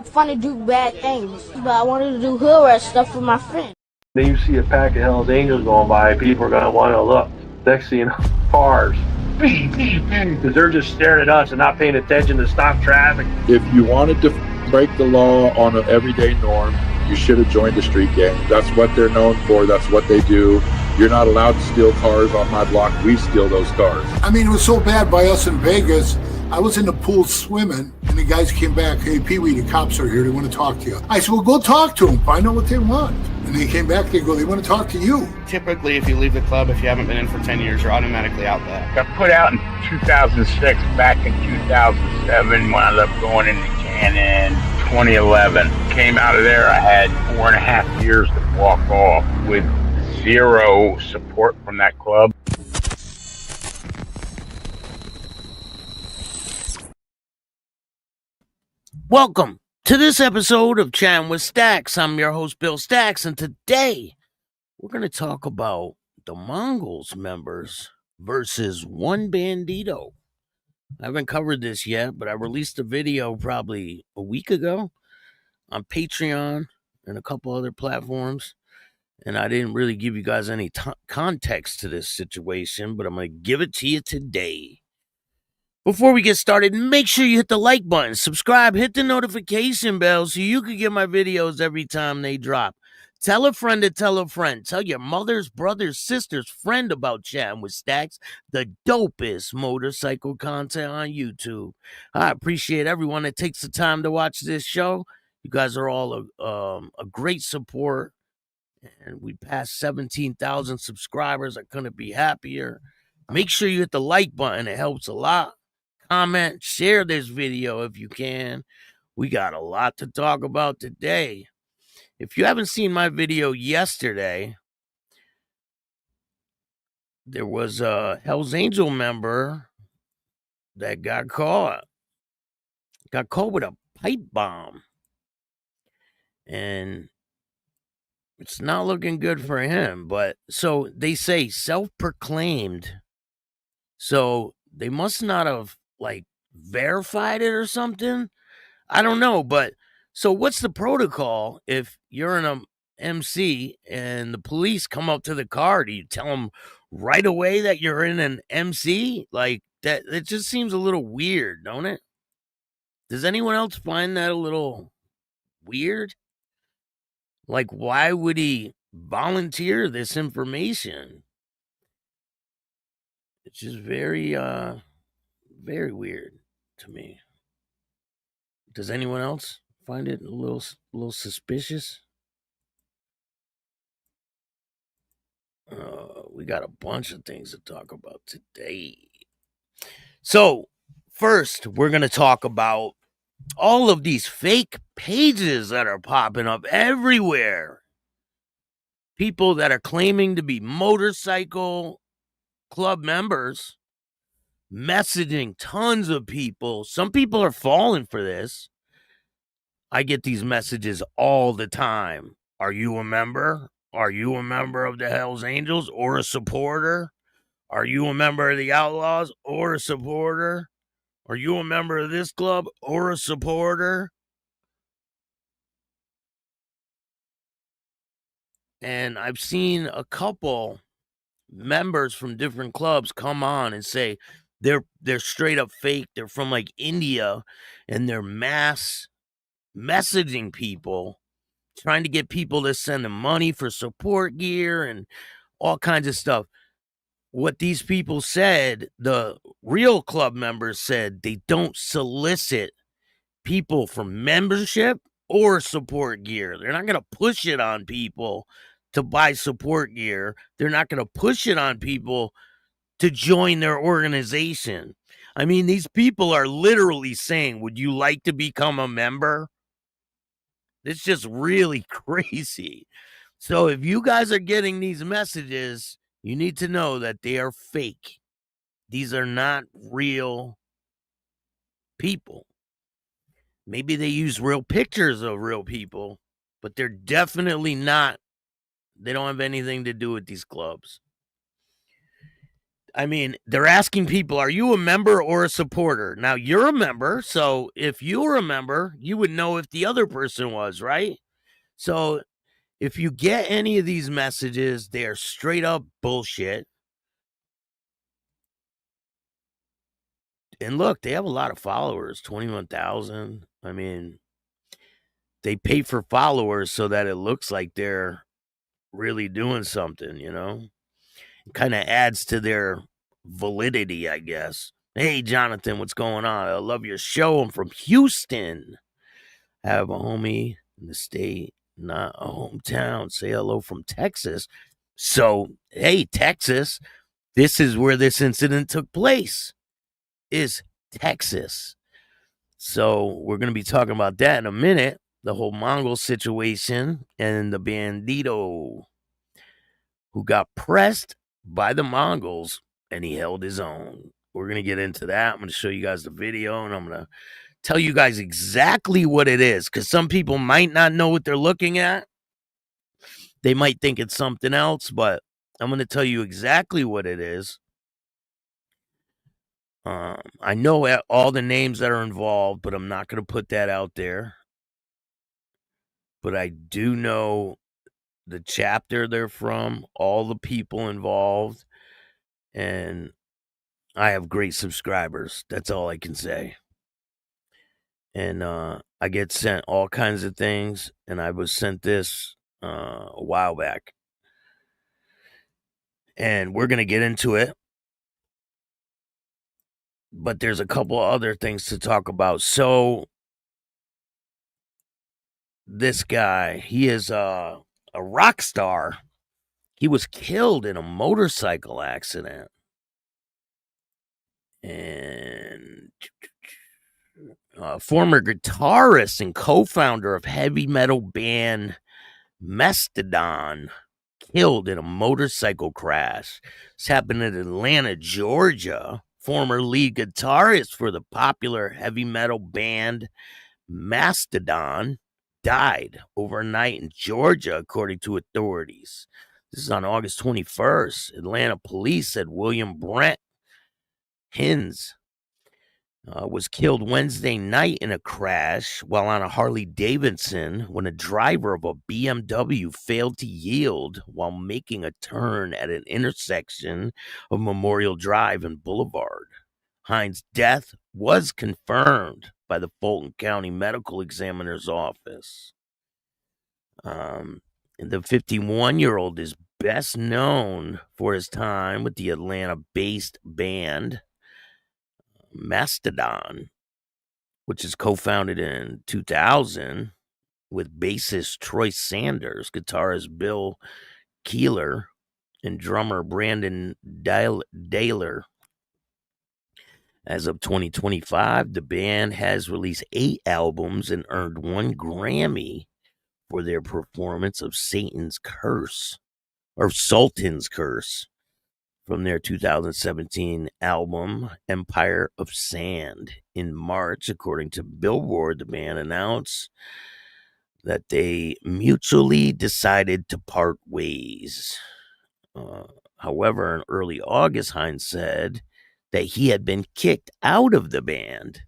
fun to do bad things, but I wanted to do hood rat stuff with my friend. Then you see a pack of Hell's Angels going by, people are going to want to look. Next thing you know, cars. Because they're just staring at us and not paying attention to stop traffic. If you wanted to break the law on an everyday norm, you should have joined a street gang. That's what they're known for. That's what they do. You're not allowed to steal cars on my block. We steal those cars. I mean, it was so bad by us in Vegas. I was in the pool swimming, and the guys came back. Hey, Pee-wee, the cops are here. They want to talk to you. I said, well, go talk to them. Find out what they want. And they came back. They go, they want to talk to you. Typically, if you leave the club, if you haven't been in for 10 years, you're automatically out there. Got put out in 2006. Back in 2007, wound up going into Chattin. 2011. Came out of there, I had 4.5 years to walk off with zero support from that club. Welcome to this episode of Chattin with Staxx. I'm your host, Bill Staxx, and today we're going to talk about the Mongols members versus one Bandido. I haven't covered this yet, but I released a video probably a week ago on Patreon and a couple other platforms, and I didn't really give you guys any context to this situation, but I'm going to give it to you today. Before we get started, make sure you hit the like button, subscribe, hit the notification bell so you can get my videos every time they drop. Tell a friend to tell a friend. Tell your mother's, brother's, sister's friend about Chattin with Staxx, the dopest motorcycle content on YouTube. I appreciate everyone that takes the time to watch this show. You guys are all a great support, and we passed 17,000 subscribers. I couldn't be happier. Make sure you hit the like button. It helps a lot. Comment, share this video if you can. We got a lot to talk about today. If you haven't seen my video yesterday, there was a Hell's Angel member that got caught with a pipe bomb. And it's not looking good for him. But so they say self-proclaimed. So they must not have verified it or something. I don't know, but so what's the protocol if you're in a MC and the police come up to the car? Do you tell them right away that you're in an MC? Like that, it just seems a little weird, don't it? Does anyone else find that a little weird? Like, why would he volunteer this information? It's just very, very weird to me. Does anyone else find it a little suspicious? We got a bunch of things to talk about today. So, first, we're going to talk about all of these fake pages that are popping up everywhere. People that are claiming to be motorcycle club members, messaging tons of people. Some people are falling for this. I get these messages all the time. Are you a member? Are you a member of the Hells Angels or a supporter? Are you a member of the Outlaws or a supporter? Are you a member of this club or a supporter? And I've seen a couple members from different clubs come on and say they're straight up fake. They're from India, and they're mass messaging people, trying to get people to send them money for support gear and all kinds of stuff. What these people said, the real club members said, they don't solicit people for membership or support gear. They're not going to push it on people to buy support gear. They're not going to push it on people to join their organization. I mean, these people are literally saying, would you like to become a member? It's just really crazy. So if you guys are getting these messages, you need to know that they are fake. These are not real people. Maybe they use real pictures of real people, but they're definitely not. They don't have anything to do with these clubs. I mean, they're asking people, are you a member or a supporter? Now, you're a member, so if you were a member, you would know if the other person was, right? So if you get any of these messages, they are straight up bullshit. And look, they have a lot of followers, 21,000. I mean, they pay for followers so that it looks like they're really doing something, you know? It kind of adds to their validity, I guess. Hey, Jonathan, what's going on? I love your show. I'm from Houston. I have a homie in the state, not a hometown. Say hello from Texas. So, hey, Texas, this is where this incident took place, is Texas. So we're going to be talking about that in a minute. The whole Mongol situation and the Bandido who got pressed by the Mongols and he held his own. We're going to get into that. I'm going to show you guys the video and I'm going to tell you guys exactly what it is, because some people might not know what they're looking at. They might think it's something else, but I'm going to tell you exactly what it is. I know all the names that are involved, but I'm not going to put that out there. But I do know the chapter they're from, all the people involved, and I have great subscribers. That's all I can say. And I get sent all kinds of things, and I was sent this a while back. And we're going to get into it. But there's a couple other things to talk about. So this guy, he is a rock star. He was killed in a motorcycle accident. And former guitarist and co-founder of heavy metal band Mastodon killed in a motorcycle crash. This happened in Atlanta, Georgia. Former lead guitarist for the popular heavy metal band Mastodon died overnight in Georgia, according to authorities. This is on August 21st. Atlanta police said William Brent Hins was killed Wednesday night in a crash while on a Harley Davidson when a driver of a BMW failed to yield while making a turn at an intersection of Memorial Drive and Boulevard. Hines' death was confirmed by the Fulton County Medical Examiner's Office. The 51-year-old is best known for his time with the Atlanta-based band Mastodon, which is co-founded in 2000 with bassist Troy Sanders, guitarist Bill Keeler, and drummer Brandon Daler. As of 2025, the band has released 8 albums and earned 1 Grammy for their performance of Sultan's Curse from their 2017 album, Empire of Sand. In March, according to Billboard, the band announced that they mutually decided to part ways. However, in early August, Hines said that he had been kicked out of the band.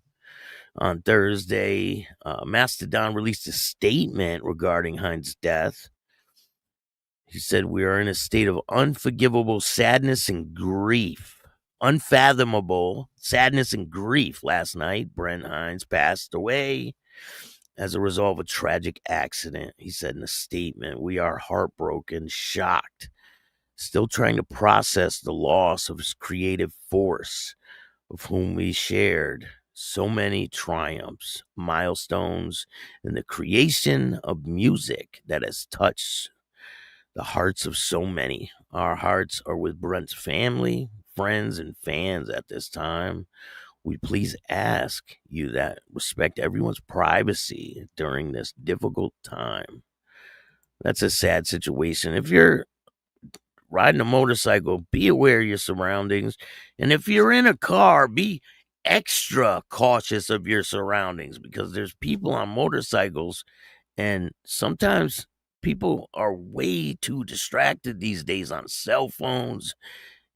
On Thursday, Mastodon released a statement regarding Hines' death. He said, "We are in a state of unforgivable sadness and grief. Unfathomable sadness and grief. Last night, Brent Hines passed away as a result of a tragic accident," he said in a statement. "We are heartbroken, shocked, still trying to process the loss of his creative force, of whom we shared so many triumphs, milestones in the creation of music that has touched the hearts of so many. Our hearts are with Brent's family, friends, and fans at this time. We please ask you that respect everyone's privacy during this difficult time." That's a sad situation. If you're riding a motorcycle, be aware of your surroundings. And if you're in a car, be extra cautious of your surroundings, because there's people on motorcycles, and sometimes people are way too distracted these days on cell phones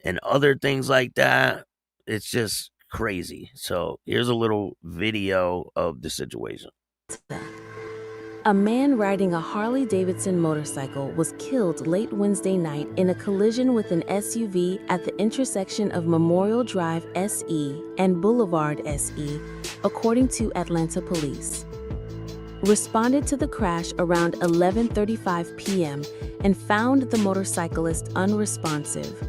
and other things like that. It's just crazy. So here's a little video of the situation. A man riding a Harley-Davidson motorcycle was killed late Wednesday night in a collision with an SUV at the intersection of Memorial Drive SE and Boulevard SE, according to Atlanta police. Responded to the crash around 11:35 p.m. and found the motorcyclist unresponsive.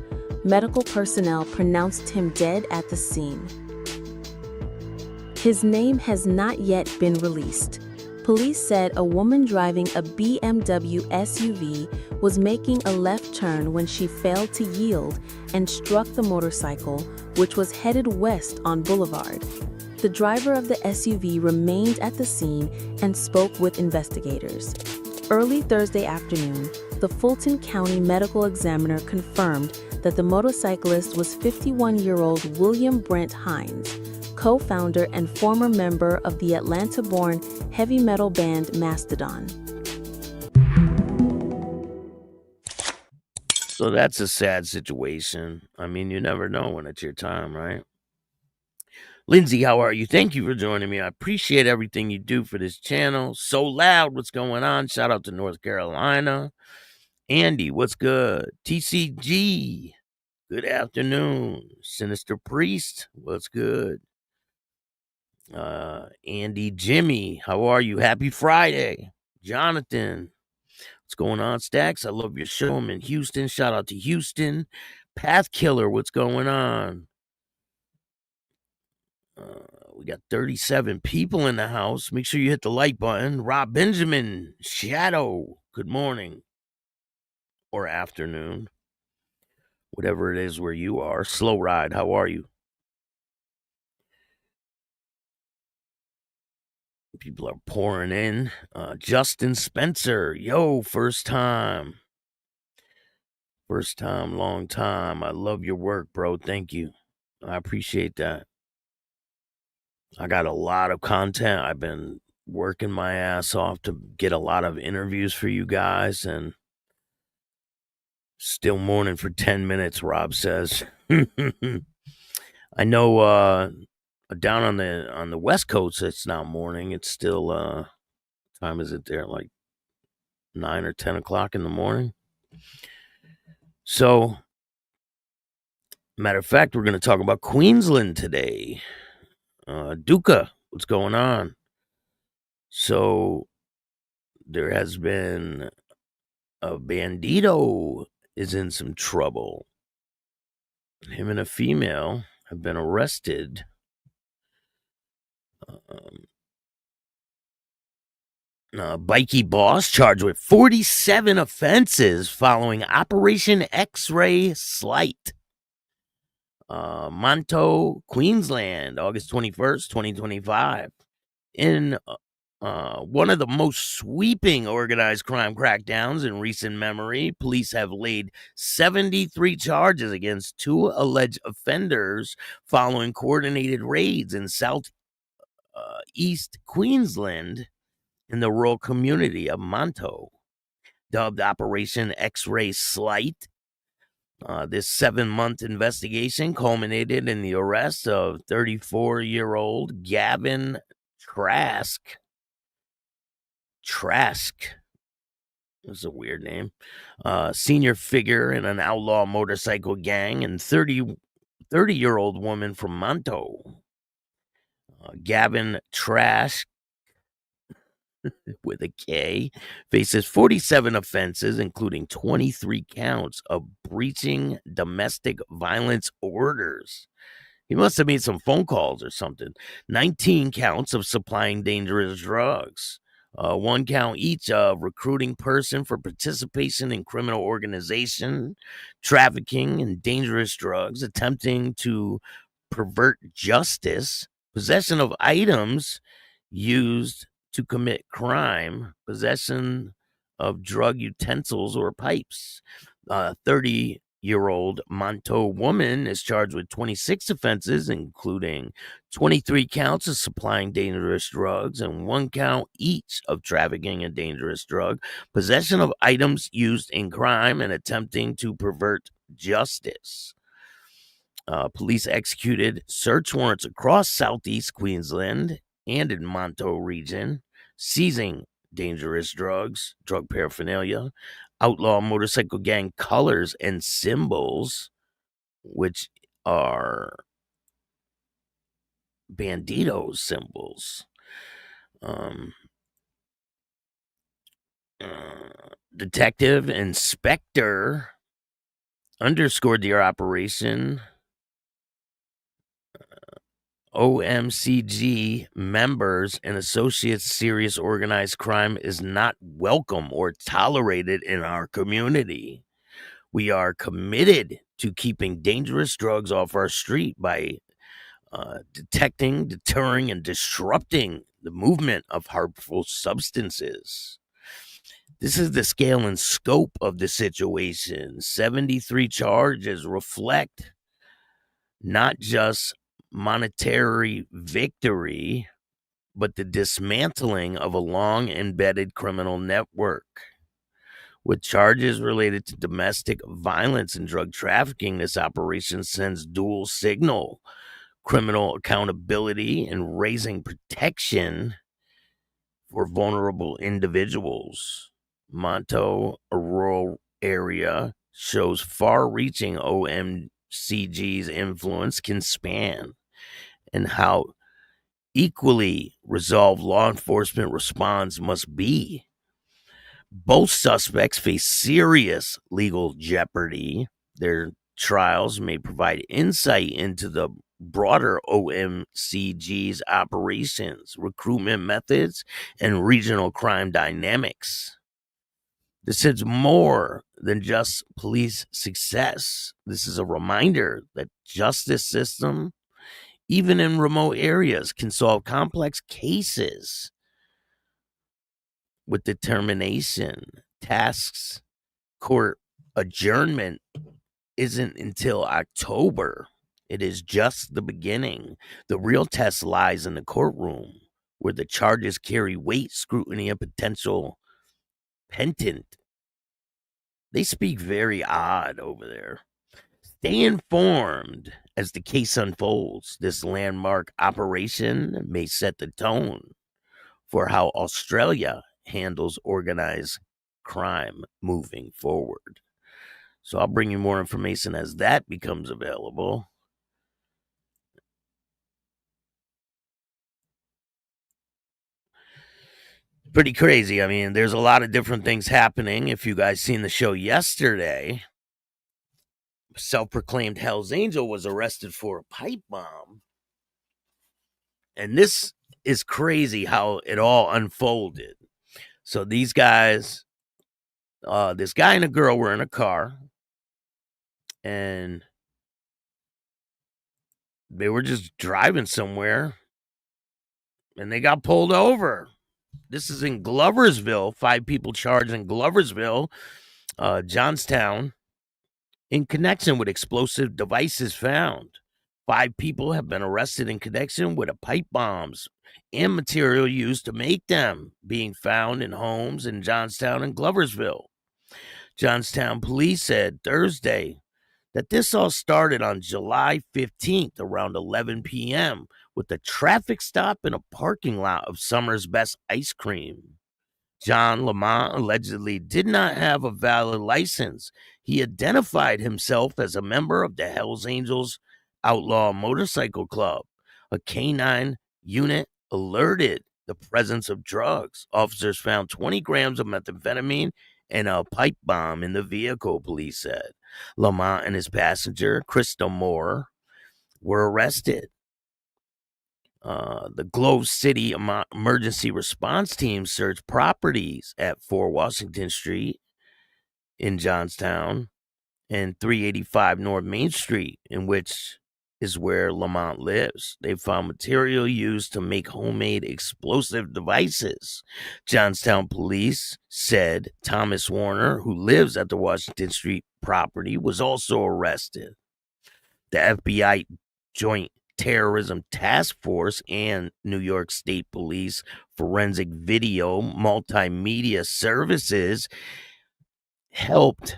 Medical personnel pronounced him dead at the scene. His name has not yet been released. Police said a woman driving a BMW SUV was making a left turn when she failed to yield and struck the motorcycle, which was headed west on Boulevard. The driver of the SUV remained at the scene and spoke with investigators. Early Thursday afternoon, the Fulton County Medical Examiner confirmed that the motorcyclist was 51-year-old William Brent Hines, co-founder and former member of the Atlanta-born heavy metal band Mastodon. So that's a sad situation. I mean, you never know when it's your time, right? Lindsay, how are you? Thank you for joining me. I appreciate everything you do for this channel. So Loud, what's going on? Shout out to North Carolina. Andy, what's good? TCG, good afternoon. Sinister Priest, what's good? Andy, Jimmy, how are you? Happy Friday. Jonathan, what's going on? Staxx, I love your show. I'm in Houston. Shout out to Houston. Path Killer, what's going on? We got 37 people in the house. Make sure you hit the like button. Rob Benjamin, Shadow, good morning or afternoon, whatever it is where you are. Slow Ride, how are you? People are pouring in. Justin Spencer, yo, first time, long time. I love your work, bro. Thank you. I appreciate that. I got a lot of content. I've been working my ass off to get a lot of interviews for you guys, and still mourning for 10 minutes, Rob says. I know down on the West Coast it's not morning. It's still time is it there? Like 9 or 10 o'clock in the morning. So, matter of fact, we're going to talk about Queensland today. Duca, what's going on? So, there has been a Bandido is in some trouble. Him and a female have been arrested. Bikey boss charged with 47 offenses following Operation X-Ray Slight. Monto, Queensland, August 21st, 2025. In one of the most sweeping organized crime crackdowns in recent memory, police have laid 73 charges against 2 alleged offenders following coordinated raids in southeast Queensland in the rural community of Monto. Dubbed Operation X-Ray Slight, this 7-month investigation culminated in the arrest of 34-year-old Gavin Trask. That's a weird name. Senior figure in an outlaw motorcycle gang, and 30-year-old woman from Monto. Gavin Trask, with a K, faces 47 offenses, including 23 counts of breaching domestic violence orders. He must have made some phone calls or something. 19 counts of supplying dangerous drugs. 1 count each of recruiting person for participation in criminal organization, trafficking in dangerous drugs, attempting to pervert justice, possession of items used to commit crime, possession of drug utensils or pipes. 30-year-old Monto woman is charged with 26 offenses, including 23 counts of supplying dangerous drugs and 1 count each of trafficking a dangerous drug, possession of items used in crime, and attempting to pervert justice. Police executed search warrants across southeast Queensland and in Monto region, seizing dangerous drugs, drug paraphernalia, outlaw motorcycle gang colors and symbols, which are Bandido symbols. Detective Inspector underscored their operation. OMCG members and associates serious organized crime is not welcome or tolerated in our community. We are committed to keeping dangerous drugs off our street by detecting, deterring, and disrupting the movement of harmful substances. This is the scale and scope of the situation. 73 charges reflect not just monetary victory, but the dismantling of a long embedded criminal network. With charges related to domestic violence and drug trafficking, this operation sends dual signal: criminal accountability and raising protection for vulnerable individuals. Monto, a rural area, shows far-reaching OMCG's influence can span, and how equally resolved law enforcement response must be. Both suspects face serious legal jeopardy. Their trials may provide insight into the broader OMCG's operations, recruitment methods, and regional crime dynamics. This is more than just police success. This is a reminder that justice system, even in remote areas, can solve complex cases with determination. Taxx court adjournment isn't until October. It is just the beginning. The real test lies in the courtroom, where the charges carry weight, scrutiny, and potential pentant. They speak very odd over there. Stay informed as the case unfolds. This landmark operation may set the tone for how Australia handles organized crime moving forward. So I'll bring you more information as that becomes available. Pretty crazy. I mean, there's a lot of different things happening. If you guys seen the show yesterday, self-proclaimed Hell's Angel was arrested for a pipe bomb. And this is crazy how it all unfolded. So these guys, this guy and a girl were in a car, and they were just driving somewhere, and they got pulled over. This is in Gloversville. 5 people charged in Gloversville, Johnstown, in connection with explosive devices found. 5 people have been arrested in connection with pipe bombs and material used to make them, being found in homes in Johnstown and Gloversville. Johnstown police said Thursday that this all started on July 15th around 11 p.m. with a traffic stop in a parking lot of Summer's Best Ice Cream. John Lamont allegedly did not have a valid license. He identified himself as a member of the Hells Angels Outlaw Motorcycle Club. A canine unit alerted the presence of drugs. Officers found 20 grams of methamphetamine and a pipe bomb in the vehicle, police said. Lamont and his passenger, Krista Moore, were arrested. The Grove City Emergency Response Team searched properties at 4 Washington Street in Johnstown and 385 North Main Street, in which is where Lamont lives. They found material used to make homemade explosive devices. Johnstown police said Thomas Warner, who lives at the Washington Street property, was also arrested. The FBI Joint Terrorism Task Force and New York State Police Forensic Video Multimedia Services helped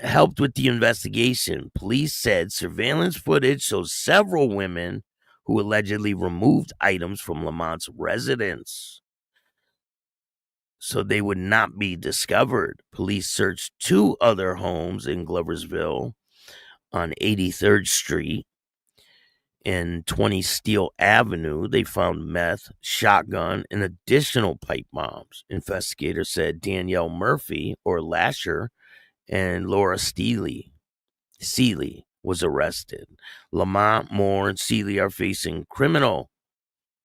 helped with the investigation. Police said surveillance footage shows several women who allegedly removed items from Lamont's residence so they would not be discovered. Police searched 2 other homes in Gloversville on 83rd Street and 20 Steel Avenue. They found meth, shotgun, and additional pipe bombs. Investigators said Danielle Murphy, or Lasher, and Laura Seeley was arrested. Lamont, Moore, and Seeley are facing criminal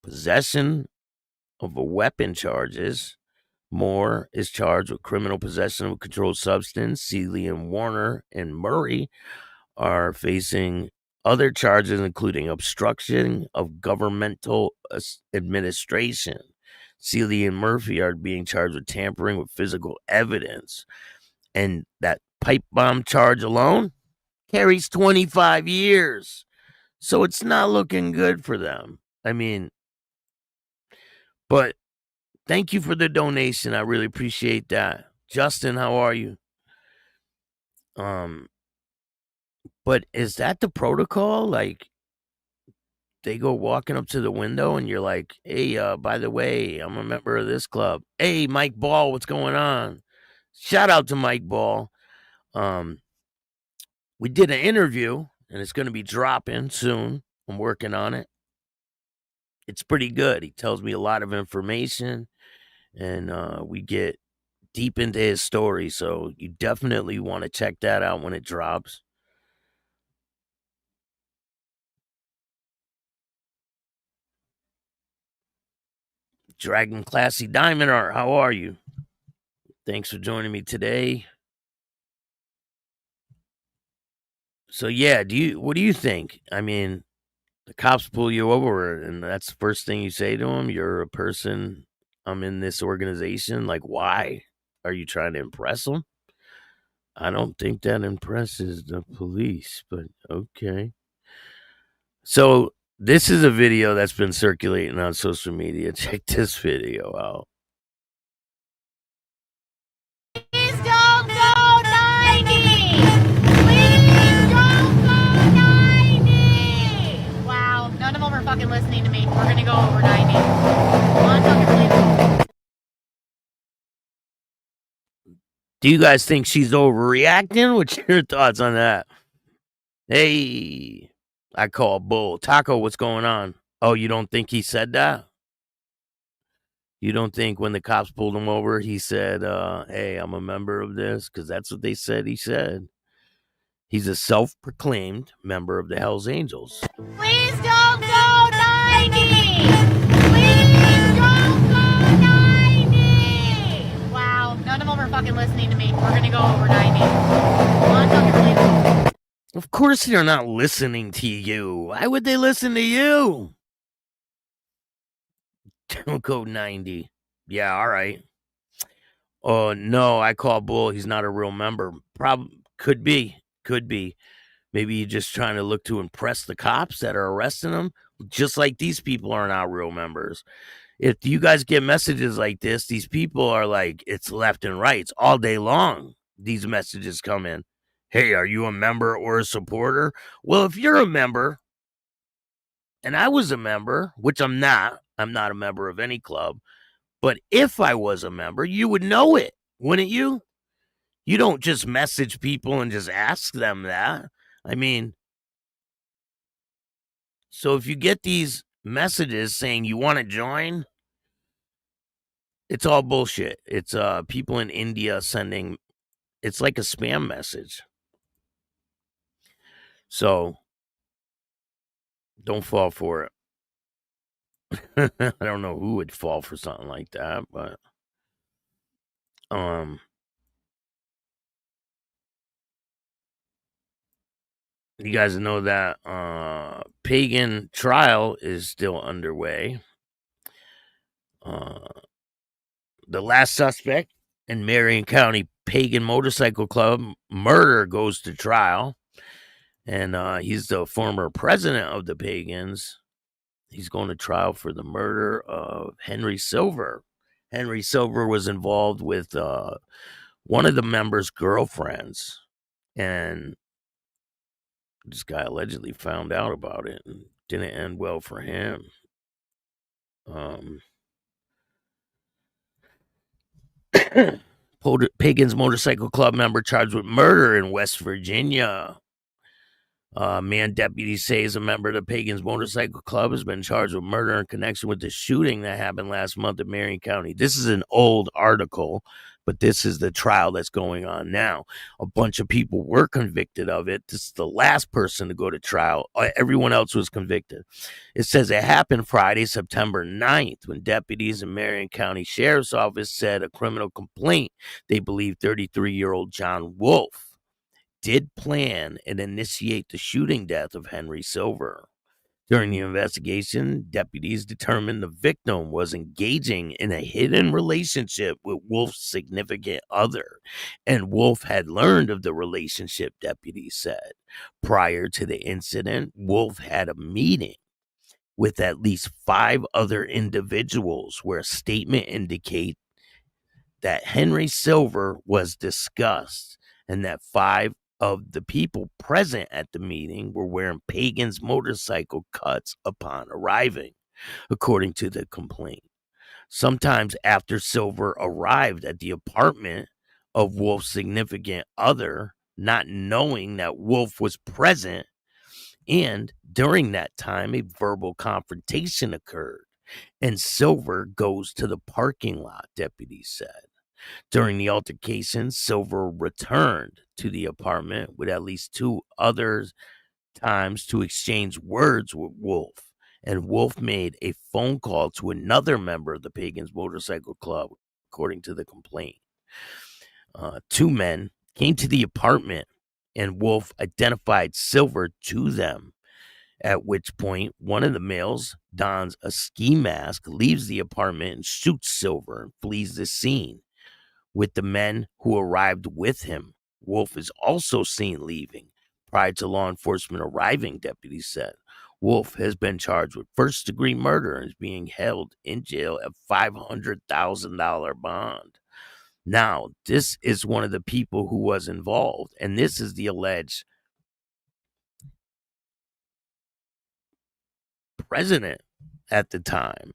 possession of a weapon charges. Moore is charged with criminal possession of a controlled substance. Seeley and Warner and Murray are facing other charges, including obstruction of governmental administration. Seeley and Murphy are being charged with tampering with physical evidence. And that pipe bomb charge alone carries 25 years. So it's not looking good for them. I mean, but thank you for the donation. I really appreciate that. Justin, how are you? But is that the protocol? Like, they go walking up to the window and you're like, hey, by the way, I'm a member of this club. Hey, Mike Ball, what's going on? Shout out to Mike Ball. We did an interview and it's going to be dropping soon. I'm working on it. It's pretty good. He tells me a lot of information and we get deep into his story. So you definitely want to check that out when it drops. Dragon Classy Diamond Art, how are you? Thanks for joining me today. So yeah, what do you think? I mean, the cops pull you over and that's the first thing you say to them. You're a person, I'm in this organization. Like, why? Are you trying to impress them? I don't think that impresses the police, but okay. So this is a video that's been circulating on social media. Check this video out. Please don't go 90! Please don't go 90! Wow, none of them are fucking listening to me. We're gonna go over 90. Come on, fucking please. Do you guys think she's overreacting? What's your thoughts on that? Hey, I call bull. Taco, what's going on? Oh, you don't think he said that? You don't think when the cops pulled him over, he said, hey, I'm a member of this? Because that's what they said he said. He's a self-proclaimed member of the Hells Angels. Please don't go 90! Please don't go 90! Wow, none of them are fucking listening to me. We're gonna go over 90. Come on, fucking please. Of course they're not listening to you. Why would they listen to you? Don't go 90. Yeah, all right. Oh, no, I call bull. He's not a real member. Could be. Maybe you're just trying to look to impress the cops that are arresting him. Just like these people are not real members. If you guys get messages like this, these people are like, it's left and right. It's all day long. These messages come in. Hey, are you a member or a supporter? Well, if you're a member, and I was a member, which I'm not a member of any club, but if I was a member, you would know it, wouldn't you? You don't just message people and just ask them that. I mean, so if you get these messages saying you want to join, it's all bullshit. It's people in India sending, it's like a spam message. So don't fall for it. I don't know who would fall for something like that, but you guys know that Pagan trial is still underway. The last suspect in Marion County Pagan Motorcycle Club murder goes to trial. And he's the former president of the Pagans. He's going to trial for the murder of Henry Silver. Henry Silver was involved with one of the members' girlfriends, and this guy allegedly found out about it and didn't end well for him. Pagan's Motorcycle Club member charged with murder in West Virginia. Man, deputies say is a member of the Pagan's Motorcycle Club has been charged with murder in connection with the shooting that happened last month in Marion County. This is an old article, but this is the trial that's going on now. A bunch of people were convicted of it. This is the last person to go to trial. Everyone else was convicted. It says it happened Friday, September 9th, when deputies in Marion County Sheriff's Office said a criminal complaint they believe 33-year-old John Wolf did plan and initiate the shooting death of Henry Silver. During the investigation, deputies determined the victim was engaging in a hidden relationship with Wolf's significant other, and Wolf had learned of the relationship, deputies said. Prior to the incident, Wolf had a meeting with at least 5 other individuals where a statement indicates that Henry Silver was discussed and that 5 of the people present at the meeting were wearing Pagan's motorcycle cuts upon arriving, according to the complaint. Sometimes after Silver arrived at the apartment of Wolf's significant other, not knowing that Wolf was present, and during that time, a verbal confrontation occurred, and Silver goes to the parking lot, deputies said. During the altercation, Silver returned to the apartment with at least 2 other times to exchange words with Wolf, and Wolf made a phone call to another member of the Pagan's Motorcycle Club, according to the complaint. 2 men came to the apartment, and Wolf identified Silver to them, at which point one of the males dons a ski mask, leaves the apartment, and shoots Silver and flees the scene with the men who arrived with him. Wolf is also seen leaving prior to law enforcement arriving, deputies said. Wolf has been charged with first-degree murder and is being held in jail at $500,000 bond. Now, this is one of the people who was involved, and this is the alleged president at the time.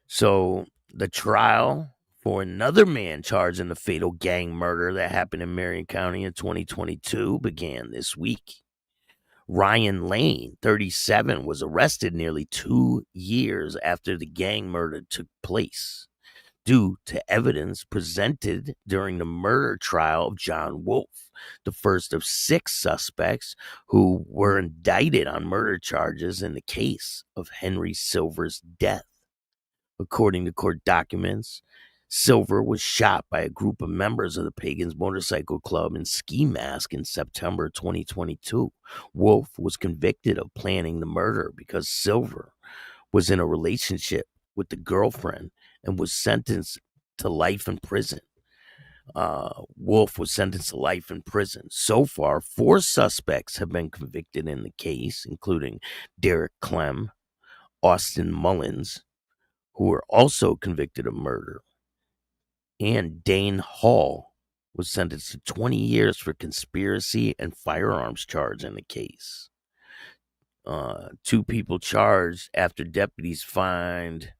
So the trial for another man charged in the fatal gang murder that happened in Marion County in 2022 began this week. Ryan Lane, 37, was arrested nearly 2 years after the gang murder took place due to evidence presented during the murder trial of John Wolf, the first of 6 suspects who were indicted on murder charges in the case of Henry Silver's death. According to court documents, Silver was shot by a group of members of the Pagan's Motorcycle Club in ski mask in September 2022. Wolf was convicted of planning the murder because Silver was in a relationship with the girlfriend and was sentenced to life in prison. Wolf was sentenced to life in prison. So far, 4 suspects have been convicted in the case, including Derek Clem, Austin Mullins, who were also convicted of murder, and Dane Hall was sentenced to 20 years for conspiracy and firearms charge in the case. 2 people charged after deputies find...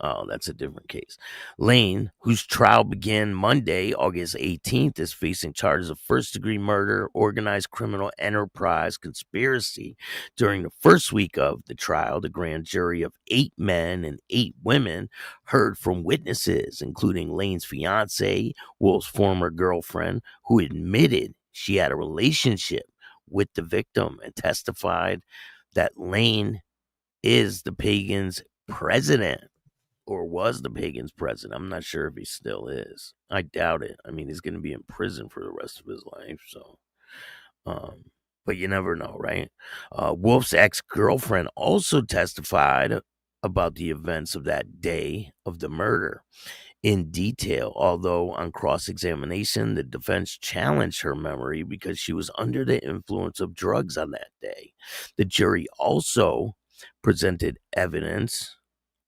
Oh, that's a different case. Lane, whose trial began Monday, August 18th, is facing charges of first-degree murder, organized criminal enterprise, conspiracy. During the first week of the trial, the grand jury of 8 men and 8 women heard from witnesses, including Lane's fiancée, Wolf's former girlfriend, who admitted she had a relationship with the victim and testified that Lane is the Pagan's president. Or was the Pagan's president. I'm not sure if he still is. I doubt it. I mean, he's going to be in prison for the rest of his life. So, but you never know, right? Wolf's ex-girlfriend also testified about the events of that day of the murder in detail, although on cross-examination, the defense challenged her memory because she was under the influence of drugs on that day. The jury also presented evidence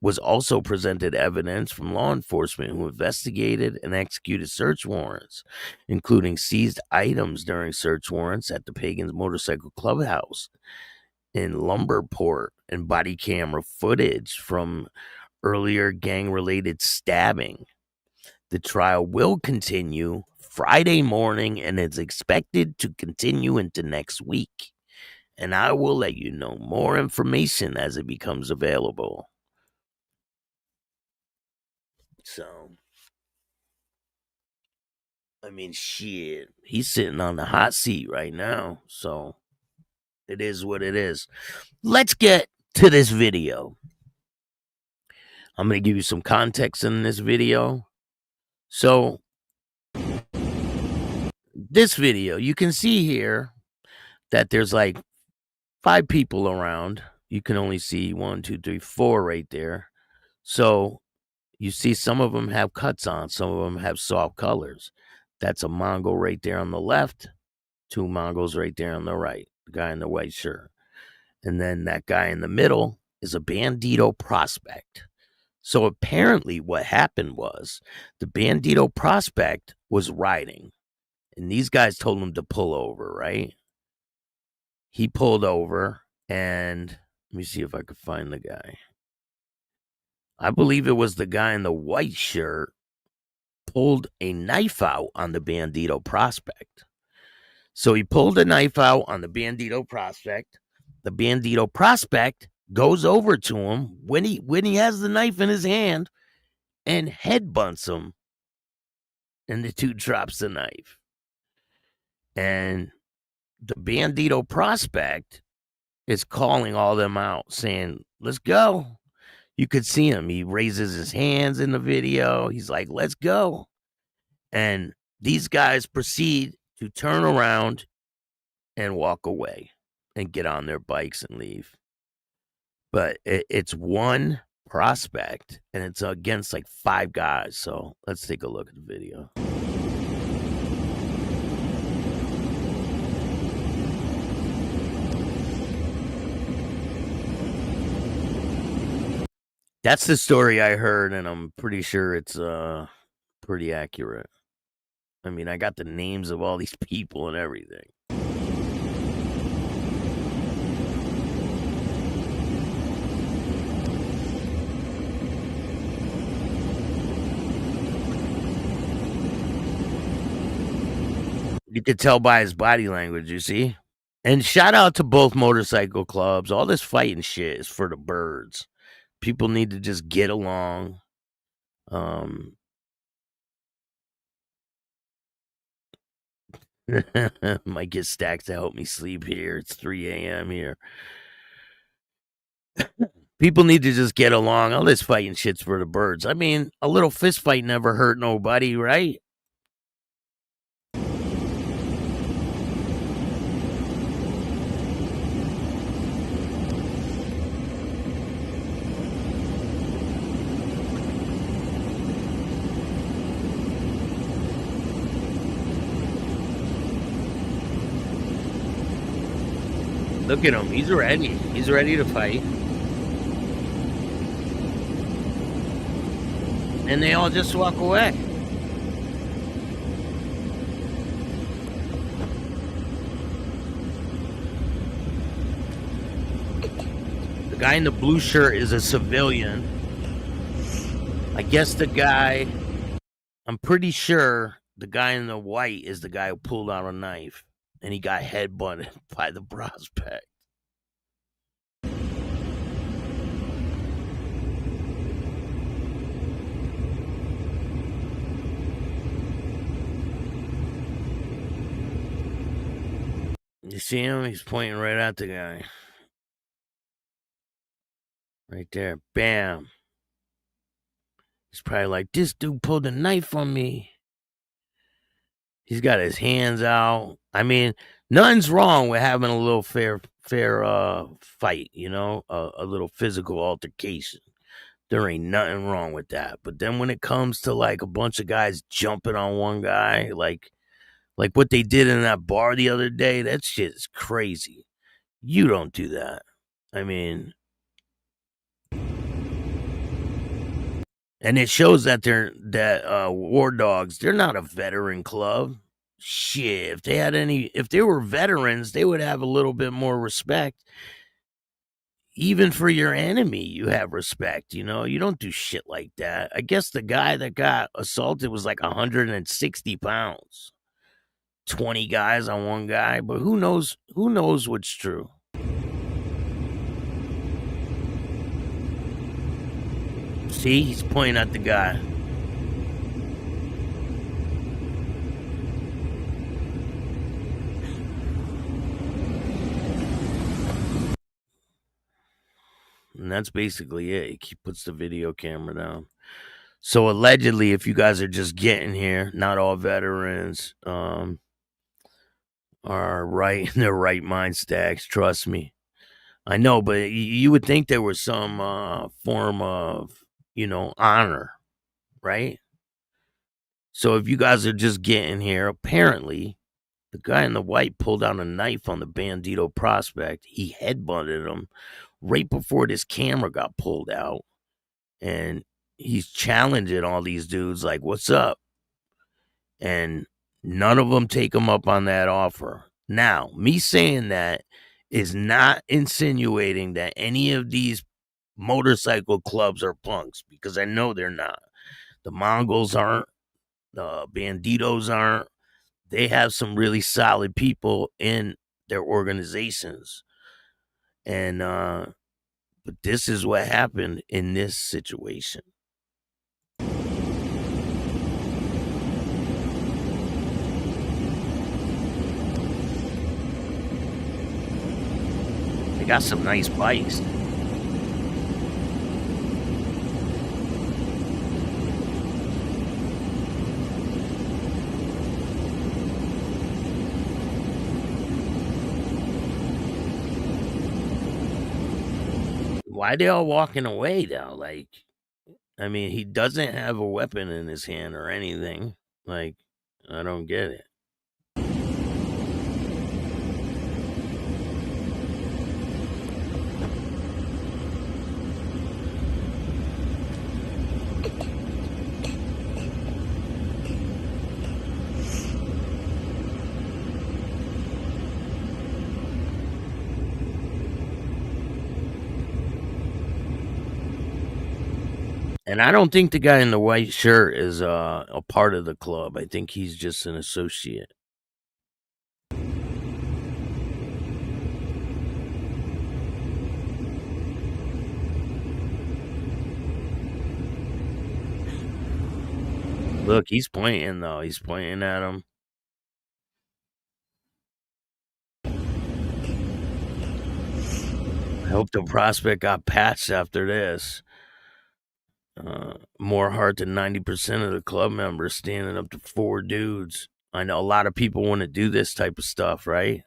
was also presented evidence from law enforcement who investigated and executed search warrants, including seized items during search warrants at the Pagan's Motorcycle Clubhouse in Lumberport and body camera footage from earlier gang-related stabbing. The trial will continue Friday morning and is expected to continue into next week. And I will let you know more information as it becomes available. So, I mean, shit, he's sitting on the hot seat right now. So, it is what it is. Let's get to this video. I'm going to give you some context in this video. So, this video, you can see here that there's like 5 people around. You can only see 1, 2, 3, 4 right there. So, you see some of them have cuts on. Some of them have soft colors. That's a Mongol right there on the left. 2 Mongols right there on the right. The guy in the white shirt. And then that guy in the middle is a Bandido prospect. So apparently what happened was the Bandido prospect was riding. And these guys told him to pull over, right? He pulled over. And let me see if I could find the guy. I believe it was the guy in the white shirt pulled a knife out on the Bandido prospect. So he pulled a knife out on the Bandido prospect. The Bandido prospect goes over to him when he has the knife in his hand and headbutts him. And the dude drops the knife. And the Bandido prospect is calling all them out, saying, let's go. You could see him. He raises his hands in the video. He's like, let's go. And these guys proceed to turn around and walk away and get on their bikes and leave. But it's one prospect, and it's against like 5 guys. So let's take a look at the video. That's the story I heard, and I'm pretty sure it's pretty accurate. I mean, I got the names of all these people and everything. You could tell by his body language, you see? And shout out to both motorcycle clubs. All this fighting shit is for the birds. People need to just get along. Might get Staxx to help me sleep here. It's 3 a.m. here. People need to just get along. All this fighting shit's for the birds. I mean, a little fist fight never hurt nobody, right? Look at him. He's ready. He's ready to fight. And they all just walk away. The guy in the blue shirt is a civilian. I guess the guy, I'm pretty sure the guy in the white is the guy who pulled out a knife. And he got headbutted by the prospect. You see him? He's pointing right at the guy. Right there. Bam. He's probably like, this dude pulled a knife on me. He's got his hands out. I mean, nothing's wrong with having a little fair fight, you know, a little physical altercation. There ain't nothing wrong with that. But then when it comes to like a bunch of guys jumping on one guy, like what they did in that bar the other day, that shit is crazy. You don't do that. I mean, And it shows that War Dogs, they're not a veteran club. Shit, if they were veterans, they would have a little bit more respect. Even for your enemy, you have respect, you know? You don't do shit like that. I guess the guy that got assaulted was like 160 pounds. 20 guys on one guy, but who knows what's true. See, he's pointing at the guy. And that's basically it. He puts the video camera down. So allegedly, if you guys are just getting here, not all veterans are right in their right mind, Staxx. Trust me. I know, but you would think there was some form of, honor, right? So if you guys are just getting here, apparently the guy in the white pulled out a knife on the Bandido prospect. He headbutted him right before this camera got pulled out. And he's challenging all these dudes like, what's up? And none of them take him up on that offer. Now, me saying that is not insinuating that any of these motorcycle clubs are punks, because I know they're not. The Mongols aren't. The Bandidos aren't. They have some really solid people in their organizations. And but this is what happened in this situation. They got some nice bikes. Why they all walking away though? Like, I mean, he doesn't have a weapon in his hand or anything. Like, I don't get it. And I don't think the guy in the white shirt is a part of the club. I think he's just an associate. Look, he's pointing though. He's pointing at him. I hope the prospect got patched after this. More heart than 90% of the club members standing up to 4 dudes. I know a lot of people want to do this type of stuff, right?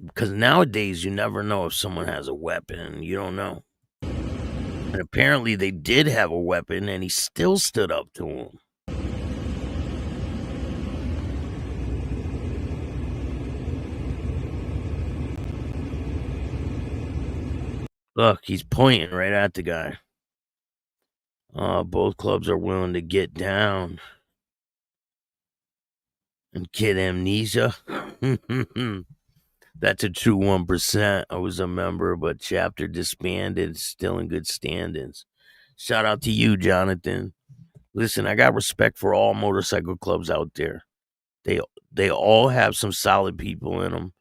Because nowadays you never know if someone has a weapon. You don't know. And apparently they did have a weapon and he still stood up to him. Look, he's pointing right at the guy. Both clubs are willing to get down. And kid amnesia. That's a true 1%. I was a member, but chapter disbanded, still in good standings. Shout out to you, Jonathan. Listen, I got respect for all motorcycle clubs out there. They all have some solid people in them.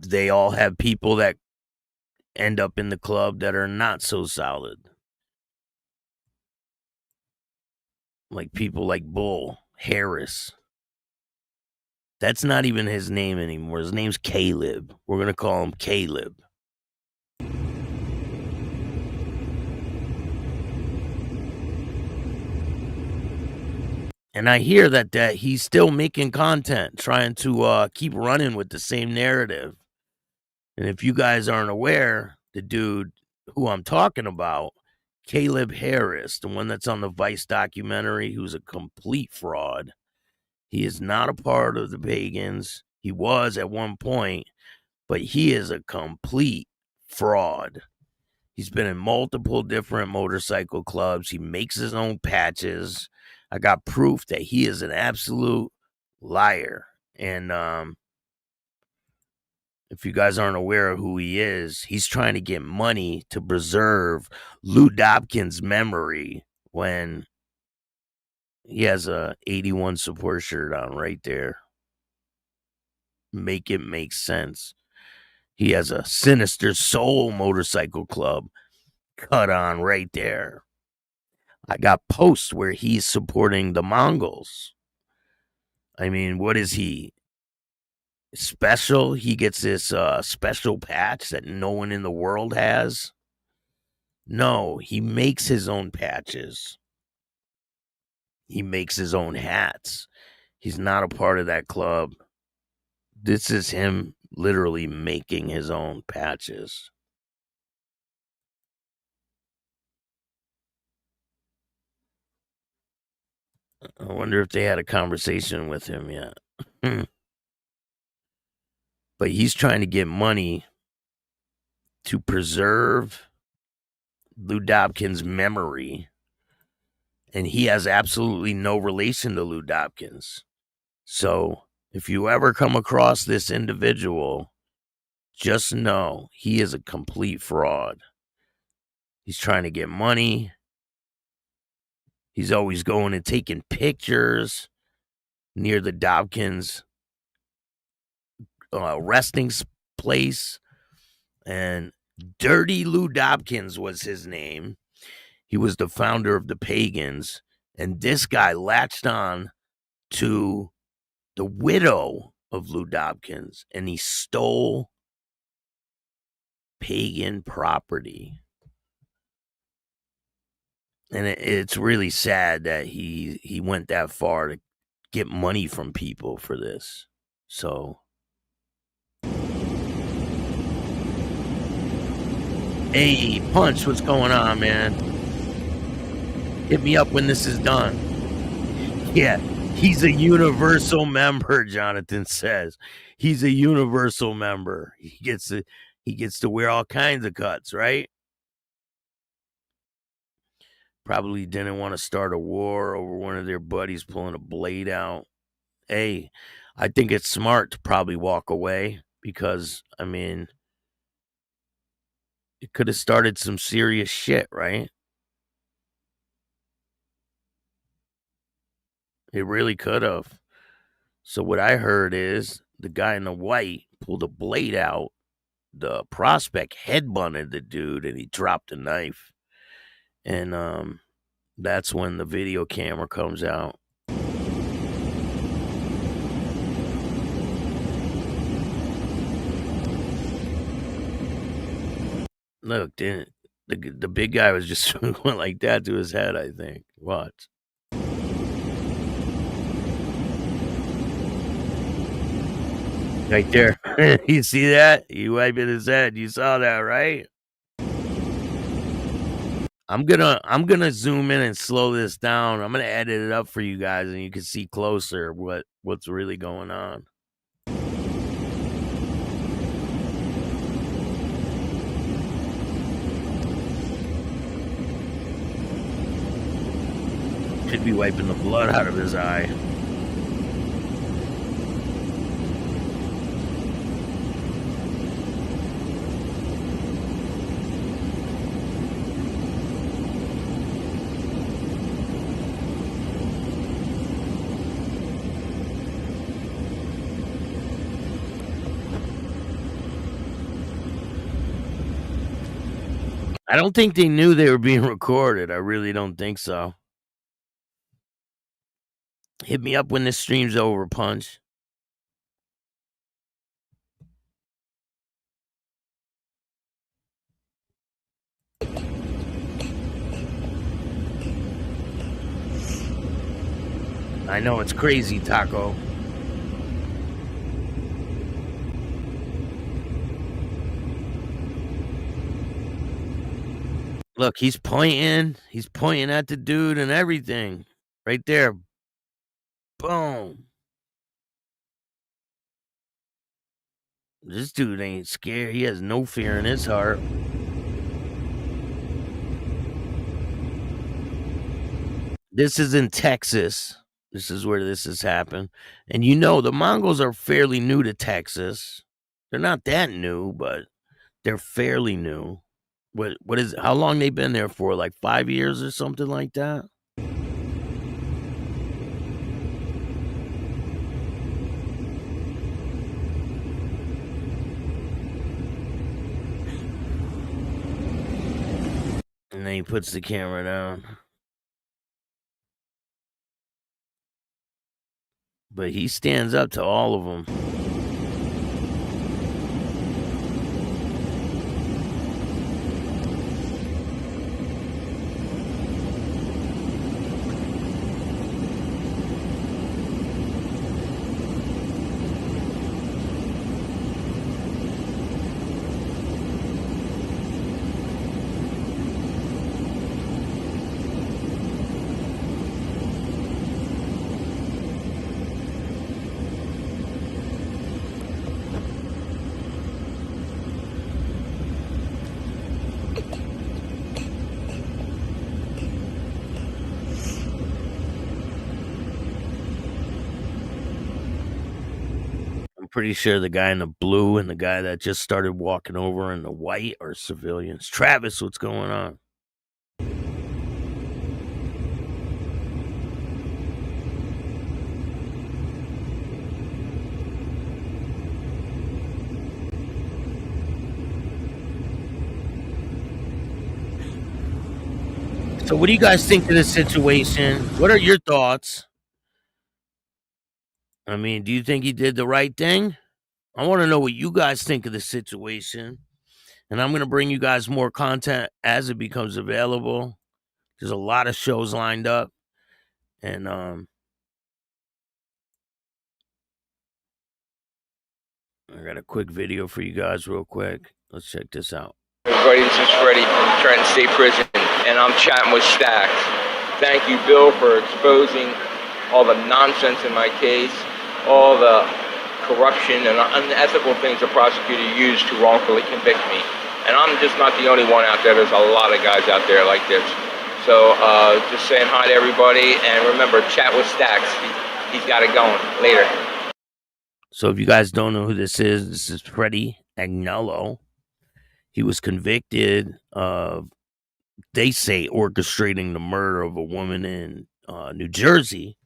They all have people that end up in the club that are not so solid. Like people like Bull, Harris. That's not even his name anymore. His name's Caleb. We're going to call him Caleb. And I hear that he's still making content, trying to keep running with the same narrative. And if you guys aren't aware, the dude who I'm talking about, Caleb Harris, the one that's on the Vice documentary, who's a complete fraud. He is not a part of the Pagans. He was at one point, but he is a complete fraud. He's been in multiple different motorcycle clubs. He makes his own patches. I got proof that he is an absolute liar. And if you guys aren't aware of who he is, he's trying to get money to preserve Lou Dobkin's memory when he has a 81 support shirt on right there. Make it make sense. He has a Sinister Soul motorcycle club cut on right there. I got posts where he's supporting the Mongols. I mean, what is he? Special? He gets this special patch that no one in the world has? No, he makes his own patches. He makes his own hats. He's not a part of that club. This is him literally making his own patches. I wonder if they had a conversation with him yet. But he's trying to get money to preserve Lou Dobkin's memory. And he has absolutely no relation to Lou Dobkins. So if you ever come across this individual, just know he is a complete fraud. He's trying to get money. He's always going and taking pictures near the Dobkins resting place. And Dirty Lou Dobkins was his name. He was the founder of the Pagans. And this guy latched on to the widow of Lou Dobkins, and he stole pagan property. And it's really sad that he went that far to get money from people for this. So, hey, Punch, what's going on, man? Hit me up when this is done. Yeah, he's a universal member, Jonathan says. He's a universal member. He gets to wear all kinds of cuts, right? Probably didn't want to start a war over one of their buddies pulling a blade out. Hey, I think it's smart to probably walk away because, I mean, it could have started some serious shit, right? It really could have. So what I heard is the guy in the white pulled a blade out. The prospect headbutted the dude and he dropped a knife. And that's when the video camera comes out. Look, the big guy was just went like that to his head, I think. Watch. Right there. You see that? He wiping his head. You saw that, right? I'm gonna zoom in and slow this down. I'm gonna edit it up for you guys and you can see closer what's really going on. Should be wiping the blood out of his eye. I don't think they knew they were being recorded. I really don't think so. Hit me up when this stream's over, Punch. I know it's crazy, Taco. Look, he's pointing at the dude and everything. Right there. Boom. This dude ain't scared. He has no fear in his heart. This is in Texas. This is where this has happened. And you know, the Mongols are fairly new to Texas. They're not that new, but they're fairly new. What is how long they been there for? Like 5 years or something like that? And then he puts the camera down. But he stands up to all of them. Pretty sure the guy in the blue and the guy that just started walking over in the white are civilians. Travis, what's going on? So what do you guys think of this situation? What are your thoughts? I mean, do you think he did the right thing? I want to know what you guys think of the situation. And I'm going to bring you guys more content as it becomes available. There's a lot of shows lined up. And I got a quick video for you guys real quick. Let's check this out. Everybody, this is Freddie from Trenton State Prison, and I'm chatting with Staxx. Thank you, Bill, for exposing all the nonsense in my case, all the corruption and unethical things the prosecutor used to wrongfully convict me. And I'm just not the only one out there. There's a lot of guys out there like this. So just saying hi to everybody, and remember, chat with Staxx. He's got it going. Later. So if you guys don't know who this is Freddie Agnello. He was convicted of, they say, orchestrating the murder of a woman in New Jersey,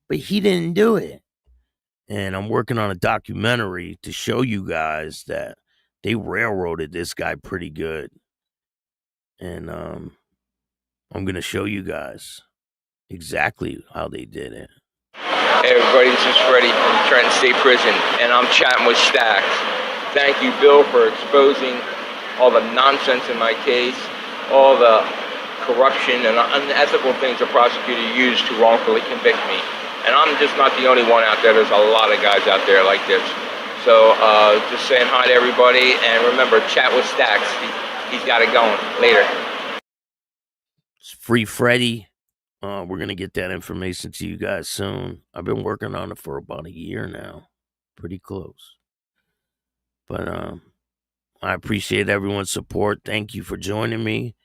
but he didn't do it. And I'm working on a documentary to show you guys that they railroaded this guy pretty good. And I'm going to show you guys exactly how they did it. Hey everybody, this is Freddie from Trenton State Prison, and I'm chatting with Staxx. Thank you, Bill, for exposing all the nonsense in my case, all the corruption and unethical things the prosecutor used to wrongfully convict me. And I'm just not the only one out there. There's a lot of guys out there like this. So just saying hi to everybody, and remember, chat with Staxx. He's got it going. Later. It's Free Freddie. We're going to get that information to you guys soon. I've been working on it for about a year now. Pretty close. But I appreciate everyone's support. Thank you for joining me.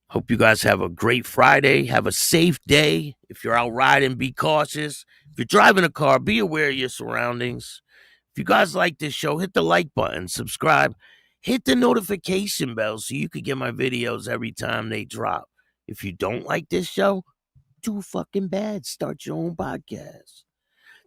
Hope you guys have a great Friday. Have a safe day. If you're out riding, be cautious. If you're driving a car, be aware of your surroundings. If you guys like this show, hit the like button, subscribe, hit the notification bell so you can get my videos every time they drop. If you don't like this show, too fucking bad. Start your own podcast.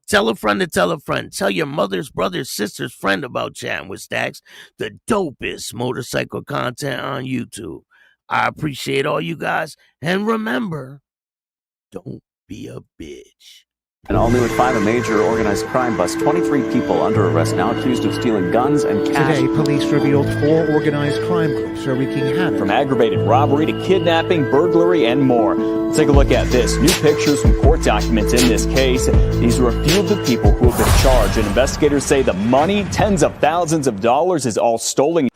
Tell a friend to tell a friend. Tell your mother's, brother's, sister's friend about Chatting with Staxx, the dopest motorcycle content on YouTube. I appreciate all you guys. And remember, don't be a bitch. And all new at 5, a major organized crime bust. 23 people under arrest now accused of stealing guns and cash. Today, police revealed 4 organized crime groups are wreaking havoc. From aggravated robbery to kidnapping, burglary, and more. Let's take a look at this. New pictures from court documents in this case. These are a few of the people who have been charged. And investigators say the money, tens of thousands of dollars, is all stolen.